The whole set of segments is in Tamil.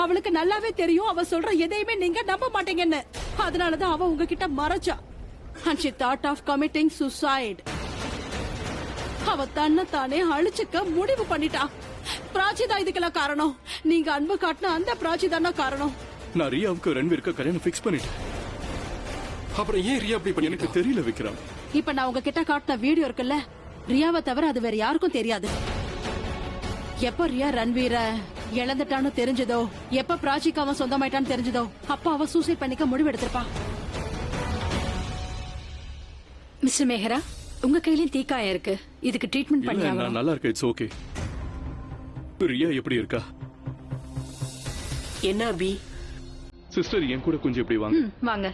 அவளுக்கு நல்லாவே தெரியும் அவ சொல்ற எதையுமே நீங்க நம்ப மாட்டீங்கன்னு. அதனாலதான் அவ உங்ககிட்ட மறைச்சா. And she thought of committing suicide. அவ தன்னைத்தானே அழிச்சுக்க முடிவு பண்ணிட்டா. பிராச்சிதா இதுக்கெல்லாம் காரணம். நீங்க அன்பு காட்டின அந்த பிராச்சிதானா காரணம். நான் ரியாவுக்கு ரன்வீருக்கு கல்யாணம் ஃபிக்ஸ் பண்ணிட்டேன். அப்புறம் ஏன் ரியா அப்படி பண்ணி? எனக்கு தெரியல விக்ரம். இப்ப நான் உங்ககிட்ட காட்டின வீடியோ இருக்குல்ல, ரியாவை தவிர அது வேற யாருக்கும் தெரியாது. எப்ப ரியா ரன்வீர இழந்துட்டான்னு தெரிஞ்சதோ, எப்ப பிராச்சிக்கு அவன் சொந்தமாயிட்டான்னு தெரிஞ்சதோ, அப்ப அவ சூசைட் பண்ணிக்க முடிவு எடுத்திருப்பா. மிஸ்டர் மேஹரா, உங்க கையிலயும் தீக்காயம் இருக்கு. இதுக்கு ட்ரீட்மெண்ட் இல்ல, பண்ணியாங்க. நான் நல்லா இருக்கேன். It's okay. ரியா எப்படி இருக்கா? என்ன அபி? சிஸ்டர் என் கூட கொஞ்சம் இப்படி வாங்க. வாங்க.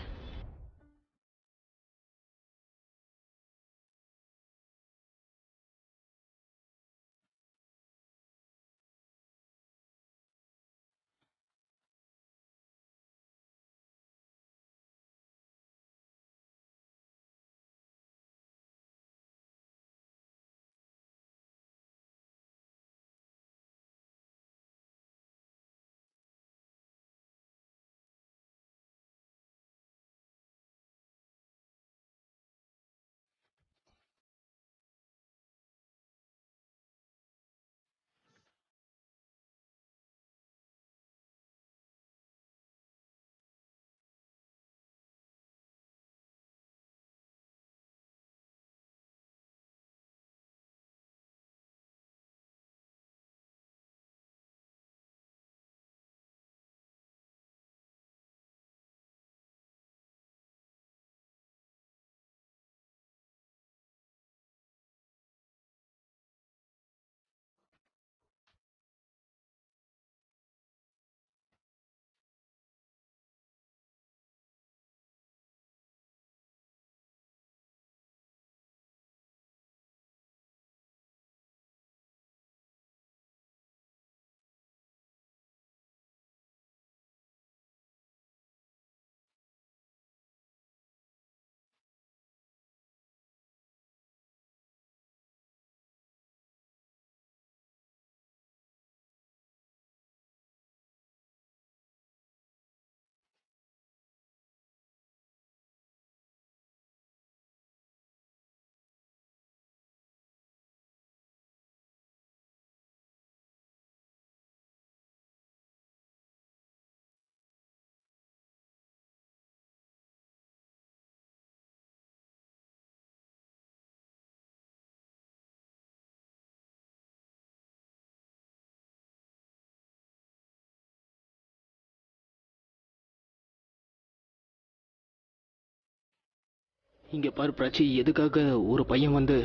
இங்க பாரு பிராச்சி, எதுக்காக ஒரு பையன் வந்து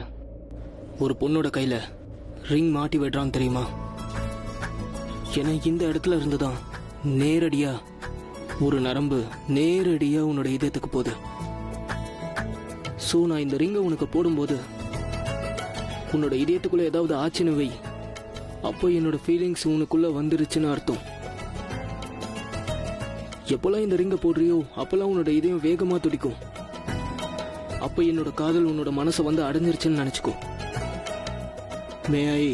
ஒரு பொண்ணோட கையில ரிங் மாட்டி விடுறான்னு தெரியுமா? ஏன்னா இந்த இடத்துல இருந்துதான் நேரடியா ஒரு நரம்பு நேரடியா உன்னோட இதயத்துக்கு போகுது. சோ நான் இந்த ரிங்கை உனக்கு போடும்போது உன்னோட இதயத்துக்குள்ள ஏதாவது ஆச்சுன்னு வை, அப்போ என்னோட ஃபீலிங்ஸ் உனக்குள்ள வந்துருச்சுன்னு அர்த்தம். எப்பெல்லாம் இந்த ரிங்கை போடுறியோ அப்பெல்லாம் உன்னோட இதயம் வேகமா துடிக்கும். அப்ப என்னோட காதல் உன்னோட மனசை வந்து அடைஞ்சிருச்சுன்னு நினைச்சுக்கோ. மே ஐ?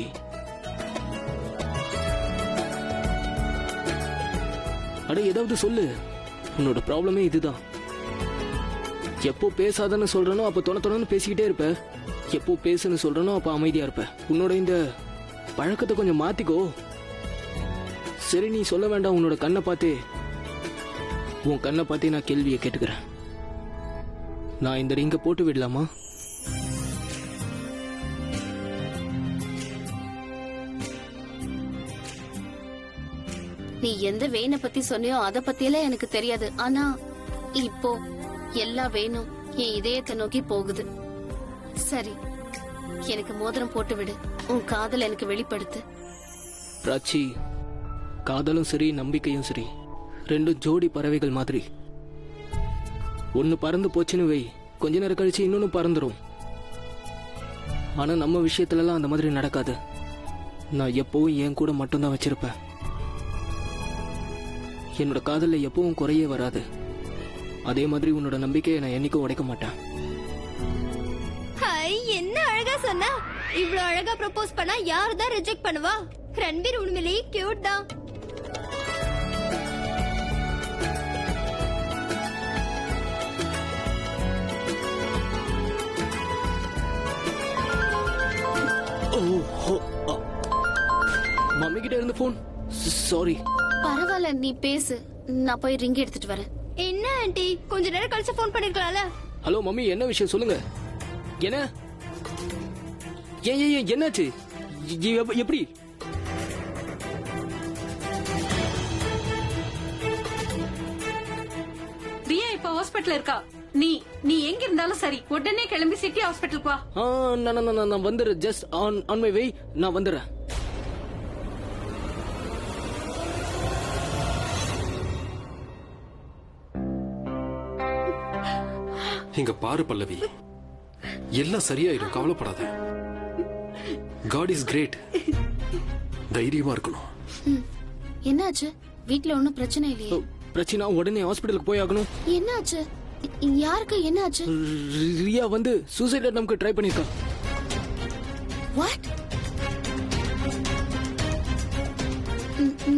அட ஏதாவது சொல்லு. உன்னோட ப்ராப்ளமே இதுதான். எப்போ பேசாதன்னு சொல்றனோ அப்ப தொண பேசிக்கிட்டே இருப்ப. எப்போ பேசுன்னு சொல்றனோ அப்ப அமைதியா இருப்ப. உன்னோட இந்த பழக்கத்தை கொஞ்சம் மாத்திக்கோ. சரி, நீ சொல்ல வேண்டாம். உன்னோட கண்ணை பார்த்தே, உன் கண்ணை பார்த்தே நான் கேள்வியை கேட்டுக்கிறேன். நான் இந்த ரிங்க போட்டு விடலாமா? நீ எந்த வேனை பத்தி சொன்னியோ அத பத்தியெல்லாம் எனக்கு தெரியாது. ஆனா இப்போ எல்லா வேணும் என் இதயத்தை நோக்கி போகுது. சரி, எனக்கு மோதிரம் போட்டு விடு. உன் காதல் எனக்கு வெளிப்படுத்து. பிராச்சி, காதலும் சரி நம்பிக்கையும் சரி ரெண்டும் ஜோடி பறவைகள் மாதிரி. ஒன்னு பறந்து போச்சுன்னு வை, கொஞ்ச நேரம் கழிச்சு இன்னொன்னு பறந்துரும். ஆனா நம்ம விஷயத்துல எல்லாம் அந்த மாதிரி நடக்காது. நான் எப்பவும் என் கூட மட்டும்தான் வச்சிருப்பேன். என்னோட காதல்ல எப்பவும் குறையே வராது. அதே மாதிரி உன்னோட நம்பிக்கையை நான் என்னைக்கும் உடைக்க மாட்டேன். என்ன அழகா சொன்னா. இவ்வளவு அழகா ப்ரப்போஸ் பண்ணா யாருதான் ரிஜெக்ட் பண்ணுவா? ரன்பீர் உண்மையிலேயே கியூட் தான். போன். சாரி. பரவாயில்ல, நீ பேசு. நான் போய் ரிங் எடுத்துட்டு வரேன். என்ன ஆண்டி கொஞ்ச நேரம் கழிச்சு ஃபோன் பண்ணிருக்கலாம்ல? ஹலோ மம்மி, என்ன விஷயம் சொல்லுங்க. என்ன ஏன் ஏன் ஏன் என்னாச்சு? எப்படி? ரியா இப்ப ஹாஸ்பிட்டல் இருக்கா. நீ நீ எங்க இருந்தாலும் சரி உடனே கிளம்பி சிட்டி ஹாஸ்பிட்டலுக்கு வா. நான் வந்துடுறேன். Just on my way. நான் வந்துடுறேன். இங்க பாரு பல்லவி, எல்லாம் சரியாயிடும், கவலைப்படாத. God is great. தைரியமா இருக்கணும். என்னாச்சு? வீட்ல ஒண்ணும் பிரச்சனை இல்லையே? பிரச்சனை உடனே ஹாஸ்பிட்டலுக்கு போய் ஆகணும். என்னாச்சு? யாருக்கு என்னாச்சு? ரியா வந்து சூசைட் அட்டெம்ப்ட்க்கு ட்ரை பண்ணிருக்கா. வாட்?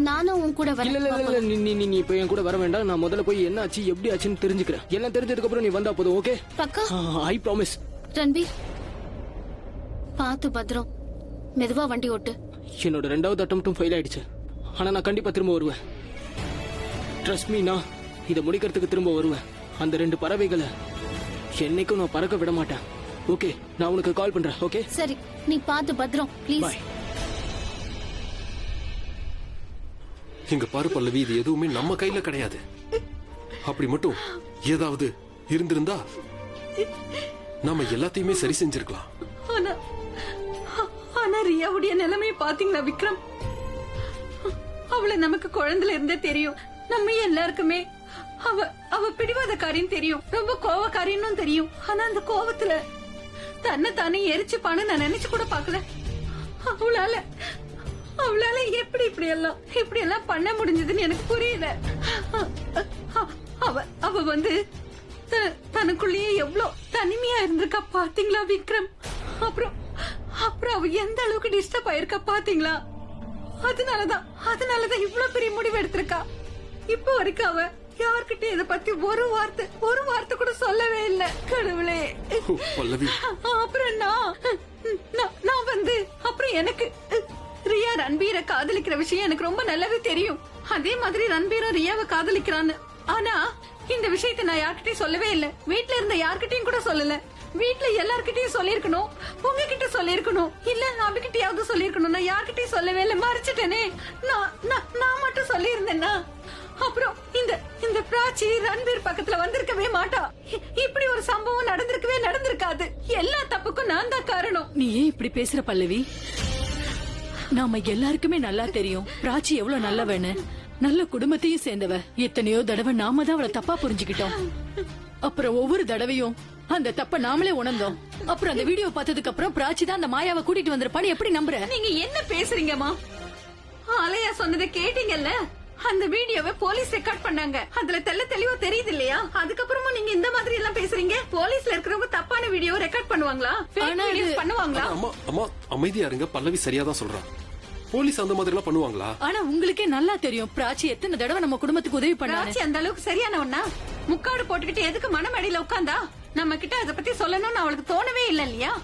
நானும் உன் கூட இல்ல வரேன். இல்ல இல்ல, நீ இப்ப என் கூட வர வேண்டாம். நான் முதல்ல போய் என்ன ஆச்சு எப்படி ஆச்சுன்னு தெரிஞ்சுக்கிறேன். எல்லாம் தெரிஞ்சதுக்கு அப்புறம் நீ வந்தா போதும். ஓகே? பக்கா? I promise. ரன்பீர், பாத்து பத்திரம். மெதுவா வண்டி ஓட்டு. என்னோட 2வது அட்டெம்ப்டும் ஃபெயில் ஆயிடுச்சு. ஆனா நான் கண்டிப்பா திரும்ப வருவேன். ட்ரஸ்ட் மீ, நான் இதை முடிக்கிறதுக்கு திரும்ப வருவேன். அந்த 2 பறவைகளை என்னைக்கும் நான் பறக்க விட மாட்டேன். ஓகே, நான் உனக்கு கால் பண்றேன். ஓகே? சரி, நீ பாத்து பத்திரம் ப்ளீஸ். பாய். இங்க பாரு பல்லவி, இது எதுவுமே நம்ம கையில கிடையாது. அப்படி மட்டும் ஏதாவது இருந்திருந்தா நாம எல்லாத்தையுமே சரி செஞ்சிருக்கலாம். ஆனா ரியாவுடைய நிலைமையை பாத்தீங்களா விக்ரம்? அவளை நமக்கு குழந்தைல இருந்தே தெரியும். நம்ம எல்லாருக்குமே அவ பிடிவாதக்காரின்னு தெரியும், ரொம்ப கோவக்காரின்னு தெரியும். ஆனா அந்த கோவத்துல தன்னை தானே எரிச்சுப்பான்னு நான் நினைச்சு கூட பாக்கல. அவளால எப்படி இப்படி எல்லாம் பண்ண முடிஞ்சதுன்னு எனக்கு புரியல. அவ வந்து தனக்குள்ளேயே எவ்வளவு தனிமையா இருந்திருக்கா பாத்தீங்களா விக்ரம்? அப்புறம் அவ எந்த அளவுக்கு டிஸ்டர்ப் ஆயிருக்கா பாத்தீங்களா? அதனாலதான் இவ்வளவு பெரிய முடிவு எடுத்திருக்கா. இப்ப வரைக்கும் அவ யார்கிட்ட இத பத்தி ஒரு வார்த்தை கூட சொல்லவே இல்ல. கடவுளே. பல்லவி, அப்புறம் நான் வந்து அப்புறம் எனக்கு ரியா ரன்பீரை காதலிக்கிற விஷயம் எனக்கு ரொம்ப நல்லாவே தெரியும். அதே மாதிரி ரன்பீரும் ரியாவை காதலிக்கிறான்னு. ஆனா இந்த விஷயத்தை நான் யார்கிட்டயும் சொல்லவே இல்ல. வீட்ல இருந்த யார்கிட்டயும் கூட சொல்லல. வீட்ல எல்லார்கிட்டயும் சொல்லிருக்கணும், உங்ககிட்ட சொல்லிருக்கணும், இல்ல அவகிட்டயாவது சொல்லிருக்கணும். நான் யார்கிட்டயும் சொல்லவே இல்ல, மறைச்சிட்டேனே. நான் மட்டும் சொல்லி இருந்தேன்னா அப்புறம் இந்த பிராச்சி ரன்பீர் பக்கத்துல வந்திருக்கவே மாட்டா. இப்படி ஒரு சம்பவம் நடந்திருக்காது. எல்லா தப்புக்கும் நான் தான் காரணம். நீ ஏன் இப்படி பேசுற பல்லவி? நாம எல்லாருக்குமே நல்லா தெரியும் பிராச்சி எவ்வளவு நல்லவன்னு. நல்ல குடும்பத்தையும் சேர்ந்தவ. எத்தனையோ தடவை நாம தான் அவளை தப்பா புரிஞ்சுக்கிட்டோம். அப்புறம் ஒவ்வொரு தடவையும் அந்த தப்ப நாமளே உணர்ந்தோம். அப்புறம் அந்த வீடியோ பார்த்ததுக்கு அப்புறம் பிராச்சி தான் அந்த மாயாவை கூட்டிட்டு வந்திருப்பான்னு எப்படி நம்புற? நீங்க என்ன பேசுறீங்கம்மா? ஆலயா சொன்னதை கேட்டீங்கல்ல? அந்த வீடியோவை போலீஸ் ரெக்கார்ட் பண்ணாங்க. அதுல தெளிவா தெரியுது இல்லையா? அதுக்கப்புறமும் நீங்க இந்த மாதிரி எல்லாம் பேசுறீங்க. போலீஸ்ல இருக்கிறவங்க தப்பான வீடியோ ரெக்கார்ட் பண்ணுவாங்களா? பண்ணுவாங்களா? அம்மா அமைதியா இருங்க. பல்லவி சரியாதான் சொல்றா. போலீஸ் அந்த மாதிரி எல்லாம் பண்ணுவாங்களா? ஆனா உங்களுக்கே நல்லா தெரியும் பிராச்சி எத்தனை தடவை நம்ம குடும்பத்துக்கு உதவி பண்ணாங்க. பிராச்சி அந்த அளவுக்கு சரியானவனா? முக்காடு போட்டுக்கிட்டு எதுக்கு மனமடியில உட்கார்ந்தா? நம்ம கிட்ட அத பத்தி சொல்லணும்னு அவளுக்கு தோணவே இல்ல இல்லையா?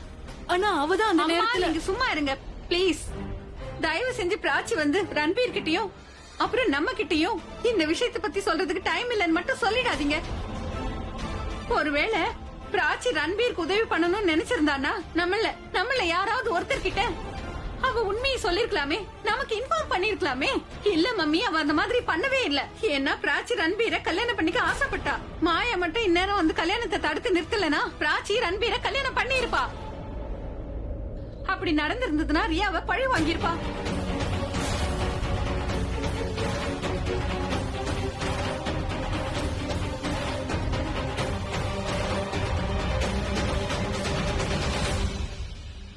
ஆனா அவதான் அந்த நேரத்துல. நீங்க சும்மா இருங்க பிளீஸ். தயவு செஞ்சு பிராச்சி வந்து ரன்பீர் கிட்டயும் அப்புறம் நம்ம கிட்டயும் இந்த விஷயத்தை பத்தி சொல்றதுக்கு டைம் இல்லன்னு மட்டும் சொல்லிடாதீங்க. ஒருவேளை பிராச்சி ரன்பீருக்கு உதவி பண்ணணும்னு நினைச்சிருந்தானா நம்மள யாராவது ஒருத்தர் கிட்ட அவ உண்மையை சொல்லிருக்கலாமே, நமக்கு இன்ஃபார்ம் பண்ணிருக்கலாமே. இல்ல மம்மி, அவ அந்த மாதிரி பண்ணவே இல்ல. ஏன்னா பிராச்சி ரன்பீரை கல்யாணம் பண்ணிக்க ஆசைப்பட்டா. மாயா மட்டும் இந்நேரம் வந்து கல்யாணத்தை தடுத்து நிறுத்தலனா பிராச்சி ரன்பீரை கல்யாணம் பண்ணிருப்பா. அப்படி நடந்திருந்ததுன்னா ரியாவை பழி வாங்கியிருப்பா.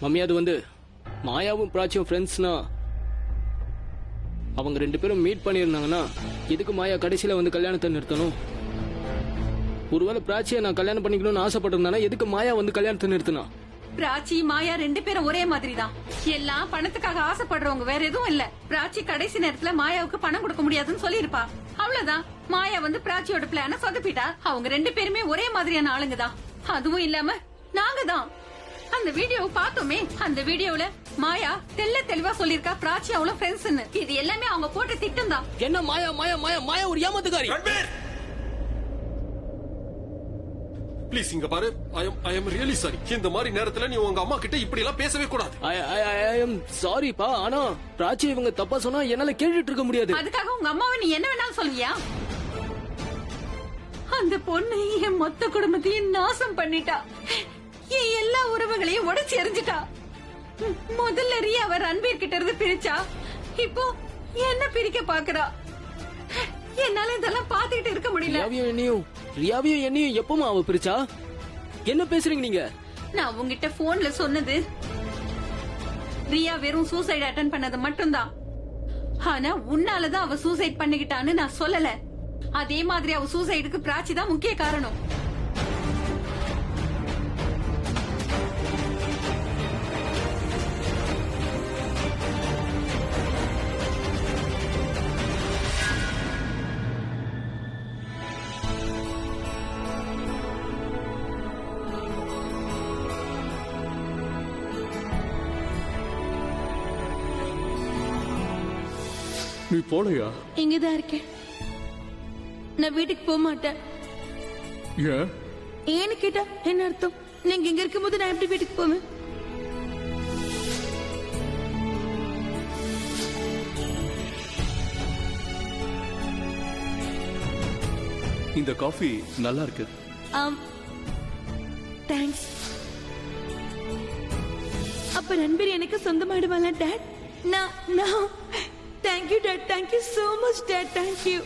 மம்மி, அது வந்து மாயாவும் பிராச்சியும் ஃப்ரெண்ட்ஸ்னா அவங்க 2 பேரும் மீட் பண்ணியிருந்தாங்கன்னா எதுக்கு மாயா கடைசியில வந்து கல்யாணத்தை நிறுத்தணும்? ஒருவேளை பிராச்சியை நான் கல்யாணம் பண்ணிக்கணும்னு ஆசைப்பட்டிருந்தானா எதுக்கு மாயா வந்து கல்யாணத்தை நிறுத்தினா? பிராச்சி மாயா 2 பேரும் ஒரே மாதிரி தான். எல்லாம் பணத்துக்காக ஆசைப்படுறவங்க, வேற எதுவும் இல்ல. பிராச்சி கடைசி நேரத்துல மாயாவுக்கு பணம் கொடுக்க முடியாதுன்னு சொல்லிருப்பா. அவ்வளவுதான். மாயா வந்து பிராச்சியோட பிளான சொதப்பிட்டா. அவங்க 2 பேருமே ஒரே மாதிரியான ஆளுங்க தான். அதுவும் இல்லாம நாங்க தான் அந்த வீடியோவை பார்த்தோமே. அந்த வீடியோல மாயா தெளிவா சொல்லிருக்கா பிராச்சி அவ்வளவு ஃப்ரெண்ட்ஸ்னு. இது எல்லாமே அவங்க போட்டு திட்டம் தான். என்ன மாயா மாயா மாயா மாயா ஒரு ஏமாத்துக்காரி. ப்ளீஸ் இங்க பாரு, ஐ எம் ரியலி சாரி. இந்த மாதிரி நேரத்துல நீ உங்க அம்மா கிட்ட இப்படி எல்லாம் பேசவே கூடாது. ஐ எம் சாரிப்பா. ஆனா பிராச்சி இவங்க தப்பா சொன்னா என்னால கேட்டுட்டு இருக்க முடியாது. அதுக்காக உங்க அம்மாவை நீ என்ன வேணாலும் சொல்லுவியா? அந்த பொண்ணு என் மொத்த குடும்பத்தையும் நாசம் பண்ணிட்டா. என் எல்லா உறவுகளையும் உடைச்சு எறிஞ்சிட்டா. முதல்ல ரியாவை ரன்பீர் கிட்ட இருந்து பிரிச்சா, இப்போ என்ன பிரிக்க பாக்குறா. என்னால இதெல்லாம் பாத்துக்கிட்டு இருக்க முடியல. ரியாவையும் என்னையும் எப்பமா அவ பிரிச்சா? என்ன பேசுறீங்க நீங்க? நான் உங்ககிட்ட போன்ல சொன்னது ரியா வெறும் சூசைட் அட்டெண்ட் பண்ணது மட்டும்தான். ஆனா உன்னாலதான் அவ சூசைட் பண்ணிக்கிட்டான்னு நான் சொல்லல. அதே மாதிரி அவ சூசைடுக்கு பிராச்சி தான் முக்கிய காரணம். நீ போலையா? இங்கதான் இருக்கேன். நான் வீட்டுக்கு போக மாட்டேன். ஏன்? ஏன்னு கேட்டா என்ன அர்த்தம்? நீங்க இங்க இருக்கும்போது நான் எப்படி வீட்டுக்கு போவேன்? இந்த காஃபி நல்லா இருக்கு. தேங்க்ஸ். அப்ப ரன்பீர் எனக்கு சொந்தமாயிடுவாளா டாட்? நான் thank you dad. Thank you so much dad. Thank you.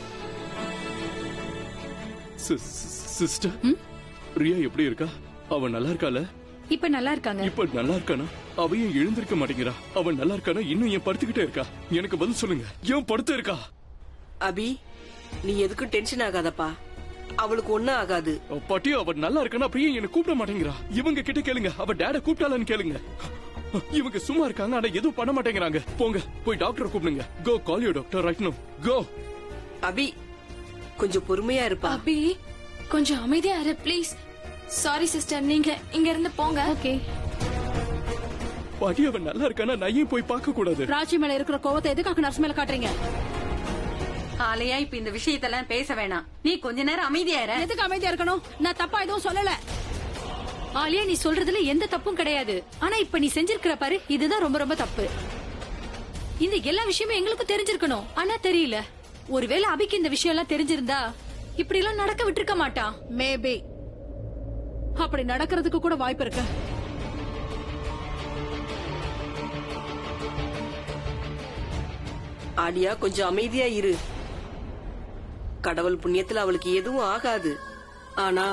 Sister, Riya எப்படி இருக்கா? அவ நல்லா இருக்கால? இப்ப நல்லா இருக்காங்க. இப்ப நல்லா இருக்கானா? அவ ஏன் எழுந்திருக்க மாட்டேங்கிறா? அவ நல்லா இருக்கானா? இன்னும் ஏன் படுத்துக்கிட்டே இருக்கா? எனக்கு பதில் சொல்லுங்க. ஏன் படுத்து இருக்கா? அபி, நீ எதுக்கும் டென்ஷன் ஆகாதப்பா. அவளுக்கு ஒண்ணும் ஆகாது. பாட்டி, அவ நல்லா இருக்கானா? அப்படியே என்ன கூப்பிட மாட்டேங்கிறா. இவங்க கிட்ட கேளுங்க. அவ டேட கூப்பிட்டாலான்னு கேளுங்க. இவங்க சும்மா இருக்காங்க, ஆனா எதுவும் பண்ண மாட்டேங்கிறாங்க. போங்க, போய் டாக்டர் கூப்பிடுங்க. Go call you doctor right now. Go. அபி, கொஞ்சம் பொறுமையா இருப்பா. அபி, கொஞ்சம் அமைதியா இரு ப்ளீஸ். சாரி சிஸ்டர், நீங்க இங்க இருந்து போங்க. ஓகே. பாட்டி, அவன் நல்லா இருக்கானா? நான் ஏன் போய் பார்க்க கூடாது? பிராச்சி மேல இருக்கிற கோவத்தை எதுக்காக நர்ஸ் மேல காட்டுறீங்க? ஆலையா, இப்ப இந்த விஷயத்தெல்லாம் பேச வேணாம். நீ கொஞ்ச நேரம் அமைதியா இரு. எதுக்கு அமைதியா இருக்கணும்? நான் தப்பா எதுவும் சொல்லல. ஆலியா, நீ சொல்றதுல எந்த தப்பும் கிடையாது. ஆனா இப்ப நீ செஞ்சிருக்கிற பாரு, இதுதான் ரொம்ப ரொம்ப தப்பு. இந்த எல்லா விஷயமும் எங்களுக்கு தெரிஞ்சிருக்கணும், ஆனா தெரியல. ஒருவேளை அபிக்கு இந்த விஷயம் எல்லாம் தெரிஞ்சிருந்தா இப்படி எல்லாம் நடக்க விட்டுருக்க மாட்டான். மேபி அப்படி நடக்கிறதுக்கு கூட வாய்ப்பு இருக்கு. ஆலியா, கொஞ்சம் அமைதியா இரு. கடவுள் புண்ணியத்துல அவளுக்கு எதுவும் ஆகாது. ஆனா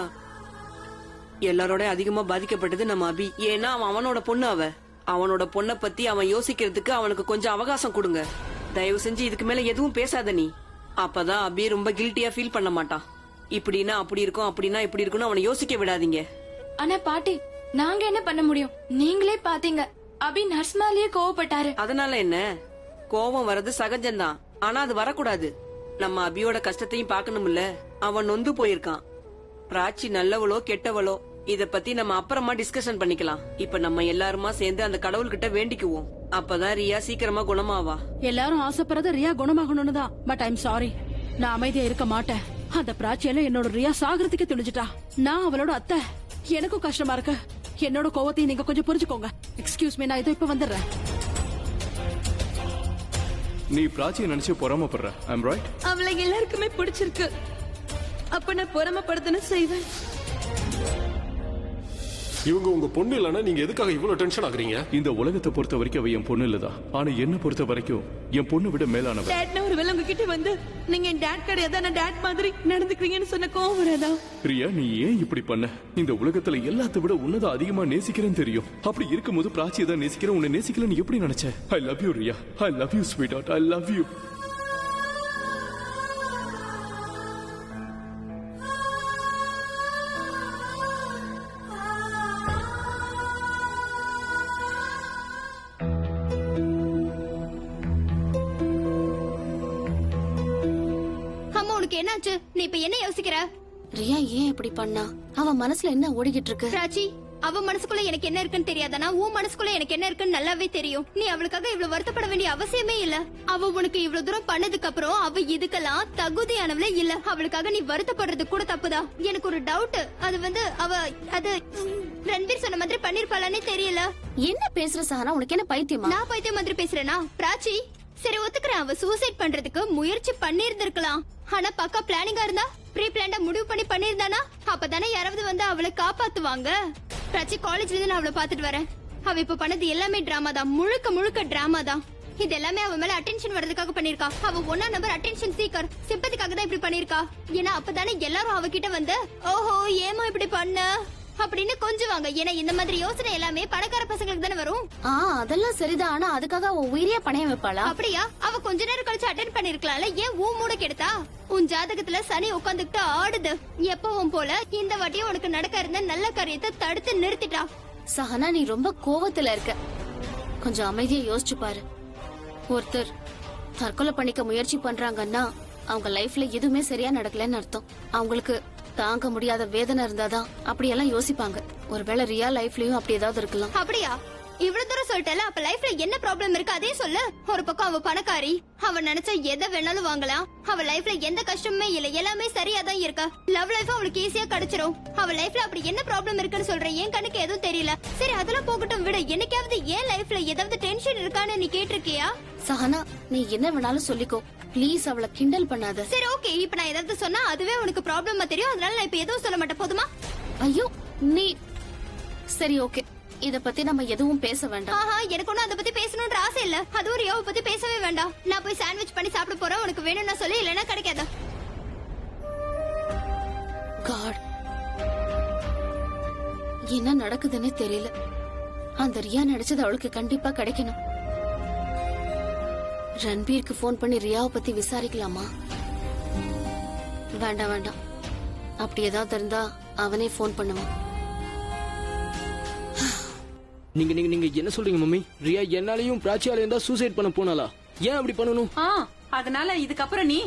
எல்லாரோட அதிகமா பாதிக்கப்பட்டது நம்ம அபி. ஏன்னா அவனோட பொண்ணு. அவனோட பொண்ணை பத்தி அவன் யோசிக்கிறதுக்கு அவனுக்கு கொஞ்சம் அவகாசம் கொடுங்க. தயவு செஞ்சு இதுக்கு மேல எதுவும் பேசாத நீ. அப்பதான் அபி ரொம்ப கில்ட்டியா ஃபீல் பண்ண மாட்டான். இப்படின்னா அப்படி இருக்கும், அப்படின்னா இப்படி இருக்கும்னு அவனை யோசிக்க விடாதீங்க. ஆனா பாட்டி, நாங்க என்ன பண்ண முடியும்? நீங்களே பாத்தீங்க, அபி நர்ஸ் மேலேயே கோவப்பட்டாரு. அதனால என்ன? கோபம் வர்றது சகஜம்தான். ஆனா அது வரக்கூடாது. நம்ம அபியோட கஷ்டத்தையும் பாக்கணும்ல. அவன் நொந்து போயிருக்கான். பிராச்சி நல்லவளோ கெட்டவளோ இத பத்தி நம்ம அப்புறமா டிஸ்கஷன் பண்ணிக்கலாம். இப்ப நம்ம எல்லாருமா சேர்ந்து அந்த கடவுள்கிட்ட வேண்டிக்குவோம். அப்பதான் ரியா சீக்கிரமா குணமாவா. எல்லாரும் ஆசைப்படுறது ரியா குணமாகணும்னு தான். பட் ஐம் சாரி, நான் அமைதியா இருக்க மாட்டேன். அந்த பிராச்சியில என்னோட ரியா சாகரத்துக்கு துணிஞ்சிட்டா. நான் அவளோட அத்தை. எனக்கும் கஷ்டமா இருக்கு. என்னோட கோவத்தையும் நீங்க கொஞ்சம் புரிஞ்சுக்கோங்க. எக்ஸ்கியூஸ் மீ, நான் இதோ இப்ப வந்துடுறேன். நீ பிராச்சியை நினைச்சு பொறாமப்படுற. I'm right. அவளை எல்லாருக்குமே பிடிச்சிருக்கு. அப்ப நான் பொறாமப்படுத்தணும் செய்வேன். இவங்க உங்க பொண்ணு இல்லனா நீங்க எதுக்காக இவ்வளவு டென்ஷன் ஆகுறீங்க? இந்த உலகத்தை பொறுத்த வரைக்கும் அவ என் பொண்ணு இல்லதான். ஆனா என்ன பொறுத்த வரைக்கும் என் பொண்ணு விட மேலானவ. டாட்னா ஒருவேளை உங்ககிட்ட வந்து நீங்க என் டாட் கிடையாது, நான் டாட் மாதிரி நடந்துக்கிறீங்கன்னு சொன்ன கோவம் வராதா? பிரியா, நீ ஏன் இப்படி பண்ண? இந்த உலகத்துல எல்லாத்த விட உன்னதான் அதிகமா நேசிக்கிறேன்னு தெரியும். அப்படி இருக்கும்போது பிராச்சியை தான் நேசிக்கிறேன், உன்னை நேசிக்கல நீ எப்படி நினைச்ச? I love you Riya. I love you sweetheart. I love you. என்னாச்சு? நீ இப்ப என்ன யோசிக்கிற? ரியா ஏன் இப்படி பண்ணா? அவ மனசுல என்ன ஓடிக்கிட்டு இருக்கு? பிராச்சி, அவ மனசுக்குள்ள எனக்கு என்ன இருக்குன்னு தெரியாதானா? உன் மனசுக்குள்ள எனக்கு என்ன இருக்குன்னு நல்லாவே தெரியும். நீ அவளுக்காக இவ்வளவு வருத்தப்பட வேண்டிய அவசியமே இல்ல. அவ உனக்கு இவ்வளவு தூரம் பண்ணதுக்கு அப்புறம் அவ இதுக்கெல்லாம் தகுதியானவளே இல்ல. அவளுக்காக நீ வருத்தப்படுறது கூட தப்புதான். எனக்கு ஒரு டவுட். அது ரன்வீர் சொன்ன மாதிரி பண்ணிருப்பாளானே தெரியல. என்ன பேசுற சஹனா? உனக்கு என்ன பைத்தியமா? நான் பைத்தியம் மாதிரி பேசுறேனா? பிராச்சி, சரி ஒத்துக்கிறேன், அவ சூசைட் பண்றதுக்கு முயற்சி பண்ணிருந்திருக்கலாம். ஆனா பக்கா பிளானிங்கா இருந்தா, ப்ரீ பிளான்டா முடிவு பண்ணிருந்தானா அப்பதானே யாராவது வந்து அவளை காப்பாத்துவாங்க. பிராச்சி, காலேஜ்ல இருந்து நான் அவளை பாத்துட்டு வரேன். அவ இப்ப பண்ணது எல்லாமே டிராமா தான், முழுக்க முழுக்க டிராமா தான். இது எல்லாமே அவ மேல அட்டென்ஷன் வர்றதுக்காக பண்ணிருக்கா. அவ 1 நம்பர் அட்டென்ஷன் சீக்கர், சிம்பத்திக்காக தான் இப்படி பண்ணிருக்கா. ஏன்னா அப்பதானே எல்லாரும் அவகிட்ட வந்து ஓஹோ ஏமா இப்படி பண்ண அப்படின்னு கொஞ்சுவாங்க. ஏன்னா இந்த மாதிரி யோசனை எல்லாமே பணக்கார பசங்களுக்கு தானே வரும். அதெல்லாம் சரிதான். ஆனா அதுக்காக அவ உயிரியா பணையம் வைப்பாளா? அப்படியா? அவ கொஞ்ச நேரம் கழிச்சு அட்டென்ட் பண்ணிருக்கலாம்ல. ஏன் ஊ மூட கெடுத்தா? உன் ஜாதகத்துல சனி உட்காந்துக்கிட்டு ஆடுது. எப்பவும் போல இந்த வாட்டியும் உனக்கு நடக்க இருந்த நல்ல காரியத்தை தடுத்து நிறுத்திட்டா. சஹனா, நீ ரொம்ப கோவத்துல இருக்க. கொஞ்சம் அமைதியா யோசிச்சு பாரு. ஒருத்தர் தற்கொலை பண்ணிக்க முயற்சி பண்றாங்கன்னா அவங்க லைஃப்ல எதுவுமே சரியா நடக்கலன்னு அர்த்தம். அவங்களுக்கு தாங்க முடியாத வேதனை இருந்தாதான் அப்படியெல்லாம் யோசிப்பாங்க. ஒருவேளை ரியல் லைஃப்லயும் அப்படி ஏதாவது இருக்கலாம். அப்படியா? இவ்வளவு தூரம் சொல்லிட்டல, அப்ப லைஃப்ல என்ன ப்ராப்ளம் இருக்கு அதே சொல்லு. ஒரு பக்கம் அவ பணக்காரி, அவ நினைச்சா எதை வேணாலும் வாங்கலாம். அவ லைஃப்ல எந்த கஷ்டமுமே இல்ல, எல்லாமே சரியா தான் இருக்கா. லவ் லைஃப் அவளுக்கு ஈஸியா கிடைச்சிரும். அவ லைஃப்ல அப்படி என்ன ப்ராப்ளம் இருக்குன்னு சொல்றேன். என் கண்ணுக்கு எதுவும் தெரியல. சரி அதெல்லாம் போகட்டும் விடு. என்னைக்காவது ஏன் லைஃப்ல ஏதாவது டென்ஷன் இருக்கான்னு நீ கேட்டிருக்கியா? சஹனா, நீ என்ன வேணாலும் சொல்லிக்கோ. ப்ளீஸ் அவளை கிண்டல் பண்ணாத. சரி ஓகே, இப்ப நான் ஏதாவது சொன்னா அதுவே உனக்கு ப்ராப்ளமா தெரியும். அதனால நான் இப்ப எதுவும் சொல்ல மாட்டேன், போதுமா? ஐயோ நீ சரி ஓகே, இத பத்தி நம்ம எதுவும் பேச வேண்டாம். எனக்கு ஒன்னும் அத பத்தி பேசணும்ன்ற ஆசை இல்ல. அதுவும் ரியாவை பத்தி பேசவே வேண்டாம். நான் போய் சாண்ட்விச் பண்ணி சாப்பிட போறேன். உனக்கு வேணும்னா சொல்லி, இல்லைன்னா கிடைக்காத. காட், என்ன நடக்குதுன்னு தெரியல. அந்த ரியா நடிச்சது அவளுக்கு கண்டிப்பா கிடைக்கணும். ரன்பீருக்கு போன் பண்ணி ரியாவை பத்தி விசாரிக்கலாமா? வேண்டாம் வேண்டாம், அப்படி ஏதாவது இருந்தா அவனே போன் பண்ணுவான். நீங்க நீங்க நீங்க என்ன சொல்றீங்க மம்மி? ரியா என்னாலையும் பிராச்சியாலையும் தான் சூசைட் பண்ண போனாலா? ஏன் அப்படி பண்ணணும்? அதனால இதுக்கப்புறம் நீ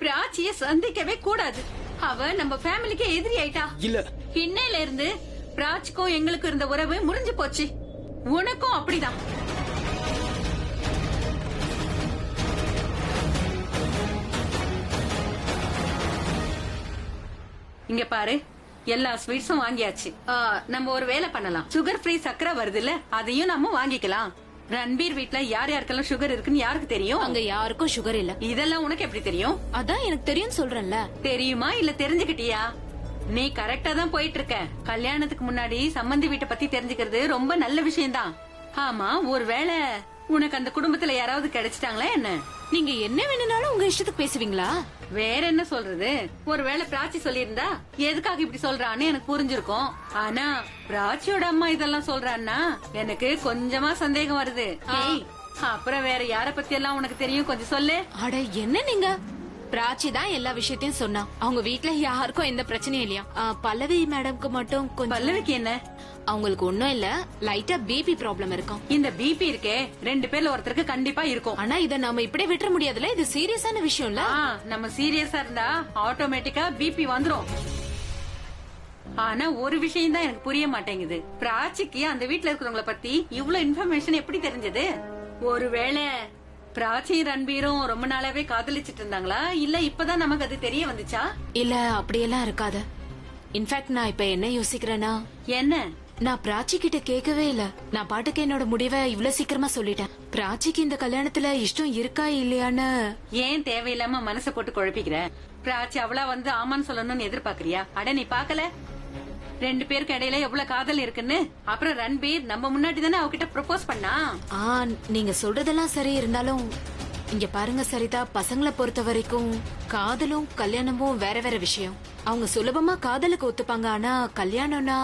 பிராச்சிய சந்திக்கவே கூடாது. அவ நம்ம ஃபேமிலிக்கு எதிரி ஆயிட்டா. இல்ல, இன்னையில இருந்து பிராச்சிக்கும் எங்களுக்கும் இருந்த உறவு முறிஞ்சு போச்சு. உனக்கும் அப்படிதான். இங்க பாரு, எல்லா ஸ்வீட்ஸும் வாங்கியாச்சு. நம்ம ஒரு வேலை பண்ணலாம். சுகர் ஃப்ரீ சக்கரை வருது இல்ல, அதையும் நம்ம வாங்கிக்கலாம். ரன்பீர் வீட்ல யார் யாருக்கெல்லாம் சுகர் இருக்குன்னு யாருக்கு தெரியும்? அங்க யாருக்கும் சுகர் இல்ல. இதெல்லாம் உனக்கு எப்படி தெரியும்? அதான் எனக்கு தெரியும் சொல்றேன்ல. தெரியுமா இல்ல தெரிஞ்சுக்கிட்டியா? நீ கரெக்டா தான் போயிட்டு இருக்க. கல்யாணத்துக்கு முன்னாடி சம்பந்தி வீட்டை பத்தி தெரிஞ்சுக்கிறது ரொம்ப நல்ல விஷயம்தான். ஆமா, ஒருவேளை உனக்கு அந்த குடும்பத்துல யாராவது கிடைச்சிட்டாங்களா என்ன? நீங்க என்ன வேணும்னாலும் உங்க இஷ்டத்துக்கு பேசுவீங்களா? வேற என்ன சொல்றது? ஒருவேளை பிராச்சி சொல்லியிருந்தா எதுக்காக இப்படி சொல்றான்னு எனக்கு புரிஞ்சிருக்கும். ஆனா பிராச்சியோட அம்மா இதெல்லாம் சொல்றான்னா எனக்கு கொஞ்சமா சந்தேகம் வருது. அப்புறம் வேற யார பத்தி எல்லாம் உனக்கு தெரியும், கொஞ்சம் சொல்லு. அட என்ன நீங்க? பிராச்சி தான் எல்லா விஷயத்தையும் சொன்னா. அவங்க வீட்ல யாருக்கும் எந்த பிரச்சனையும் இல்லையா. பல்லவி மேடம்க்கு மட்டும் கொஞ்சம். பல்லவிக்கு என்ன? அவங்களுக்கு ஒண்ணும் இல்ல, லைட்டா பிபி ப்ராப்ளம் இருக்கும். இந்த பிபி இருக்கே, 2 பேர்ல ஒருத்தருக்கு கண்டிப்பா இருக்கும். ஆனா இத நாம இப்படியே விட்டுற முடியாதுல. இது சீரியஸான விஷயம் இல்ல. நம்ம சீரியஸா இருந்தா ஆட்டோமேட்டிக்கா பிபி வந்துரும். ஆனா ஒரு விஷயம் தான் எனக்கு புரிய மாட்டேங்குது. பிராச்சிக்கு அந்த வீட்ல இருக்கிறவங்கள பத்தி இவ்ளோ இன்ஃபர்மேஷன் எப்படி தெரிஞ்சது? ஒருவேளை பிராச்சி ரன்பீரும் ரொம்ப நாளாவே காதலிச்சிட்டு இருந்தாங்களா, இல்ல இப்பதான் நமக்கு அது தெரிய வந்துச்சா? இல்ல அப்படியெல்லாம் இருக்காது. இன்ஃபேக்ட் நான் இப்ப என்ன யோசிக்கிறேன்னா, என்ன, நான் பிராச்சி கிட்ட கேட்கவே இல்ல. நான் பாட்டுக்கு என்னோட முடிவை இவ்வளவு சீக்கிரமா சொல்லிட்டேன். பிராச்சிக்கு இந்த கல்யாணத்துல இஷ்டம் இருக்கா இல்லையான்னு. ஏன் தேவையில்லாம மனசை போட்டு குழப்பிக்கிற? பிராச்சி அவளா வந்து ஆமான்னு சொல்லணும்னு எதிர்பார்க்கறியா? அட நீ பாக்கல 2 பேருக்கு இடையில எவ்வளவு காதல் இருக்குன்னு? அப்புறம் ரன்பீர் நம்ம முன்னாடி தானே அவகிட்ட ப்ரொபோஸ் பண்ணா. நீங்க சொல்றதெல்லாம் சரி, இருந்தாலும் இங்க பாருங்க சரிதா, பசங்களை பொறுத்த வரைக்கும் காதலும் கல்யாணமும் வேற வேற விஷயம். அவங்க சுலபமா காதலுக்கு ஒத்துப்பாங்க. ஆனா கல்யாணம்னா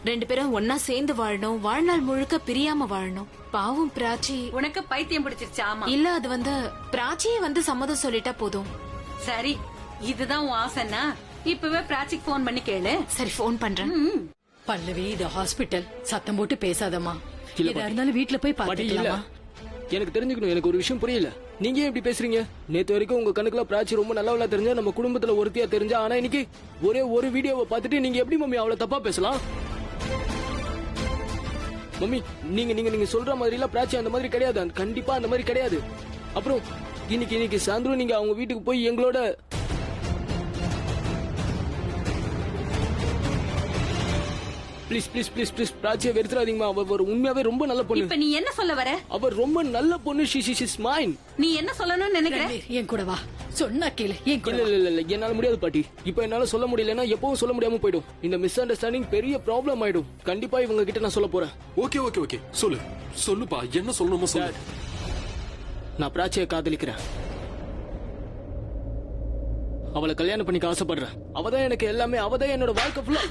2 பேரும் ஒன்னா சேர்ந்து வாழணும், வாழ்நாள் முழுக்க பிரியாம வாழணும். பாவம் பிராச்சி. உனக்கு பைத்தியம் பிடிச்சிருச்சா? ஆமா. இல்ல, அது வந்து பிராச்சியே வந்து சம்மதம் சொல்லிட்டா போதும். சரி, இதுதான் உன் ஆசைன்னா இப்பவே பிராச்சிக்கு போன் பண்ணி கேளு. சரி, போன் பண்றேன். பல்லவி, இது ஹாஸ்பிட்டல், சத்தம் போட்டு பேசாதம்மா. எதா இருந்தாலும் வீட்டுல போய் பாத்துக்கலாமா? எனக்கு தெரிஞ்சுக்கணும். எனக்கு ஒரு விஷயம் புரியல. நீங்க ஏன் இப்படி பேசுறீங்க? நேத்து வரைக்கும் உங்க கணக்குல பிராச்சி ரொம்ப நல்லவளா தெரிஞ்சா, நம்ம குடும்பத்துல ஒருத்தியா தெரிஞ்சா, ஆனா இன்னைக்கு ஒரே ஒரு வீடியோவை பார்த்துட்டு நீங்க எப்படி மம்மி அவளை தப்பா பேசலாம்? மம்மி நீங்க நீங்க நீங்க சொல்ற மாதிரி எல்லாம் பிராச்சி அந்த மாதிரி கிடையாது, கண்டிப்பா அந்த மாதிரி கிடையாது. அப்புறம் இன்னைக்கு சாயந்தரம் நீங்க அவங்க வீட்டுக்கு போய் எங்களோட ப்ளீஸ் ப்ளீஸ் ப்ளீஸ் ப்ளீஸ் பிராச்சியை வெறுத்துறாதீங்கம்மா. அவர் உண்மையாவே ரொம்ப நல்ல பொண்ணு. இப்ப நீ என்ன சொல்ல வர? அவர் ரொம்ப நல்ல பொண்ணு. She is mine. நீ என்ன சொல்லணும்னு நினைக்கிற? ரன்வீர், என் கூட வா. சொன்னா கேளு, என் கூட இல்ல இல்ல இல்ல என்னால முடியாது பாட்டி. இப்ப என்னால சொல்ல முடியலன்னா எப்பவும் சொல்ல முடியாம போயிடும். இந்த மிஸ் அண்டர்ஸ்டாண்டிங் பெரிய ப்ராப்ளம் ஆயிடும். கண்டிப்பா இவங்க கிட்ட நான் சொல்ல போறேன். ஓகே ஓகே ஓகே சொல்லு சொல்லுப்பா, என்ன சொல்லணுமோ சொல்லு. நான் பிராச்சியை காதலிக்கிறேன். அவளை கல்யாணம் பண்ணிக்க ஆசைப்படுறேன். அவதான் எனக்கு எல்லாமே. அவதான் என்னோட வாழ்க்கை ஃபுல்லா.